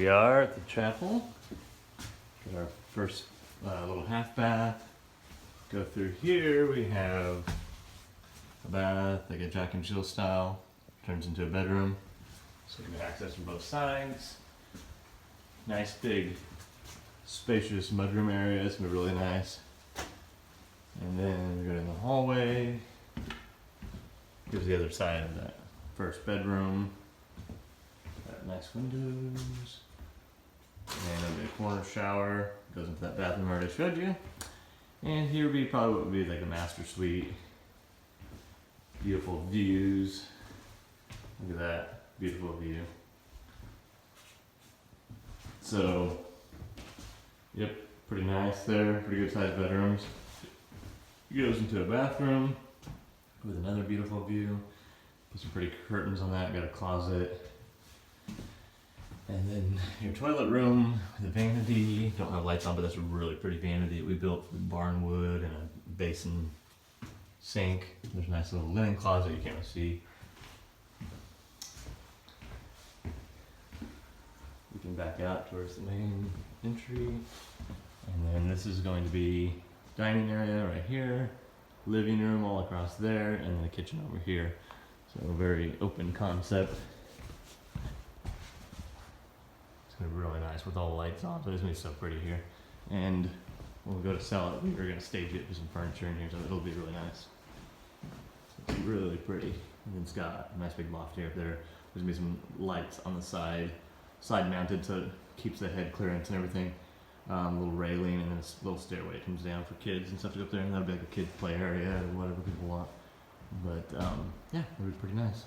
we are at the chapel. Got our first little half bath. Go through here, we have a bath, like a Jack and Jill style. Turns into a bedroom. So you can access from both sides. Nice big spacious mudroom area. It's gonna be really nice. And then we go in the hallway. Here's the other side of that first bedroom. Got nice windows. And there'll be a corner shower. Goes into that bathroom I already showed you. And here would be probably what would be like a master suite. Beautiful views. Look at that. Beautiful view. So, yep, pretty nice there. Pretty good sized bedrooms. It goes into a bathroom with another beautiful view. Put some pretty curtains on that. Got a closet. And then your toilet room, the vanity. Don't have lights on, but that's a really pretty vanity that we built with barn wood and a basin sink. There's a nice little linen closet you can't really see. We can back out towards the main entry. And then this is going to be dining area right here, living room all across there, and then the kitchen over here. So a very open concept. It's gonna be really nice with all the lights on, so it's gonna be so pretty here. And when we go to sell it, we're gonna stage it with some furniture in here, so it'll be really nice. It's really pretty. And then it's got a nice big loft here up there. There's gonna be some lights on the side mounted, so it keeps the head clearance and everything. A little railing, and then this little stairway comes down for kids and stuff to go up there, and that'll be like a kids play area or whatever people want. But yeah, it'll be pretty nice.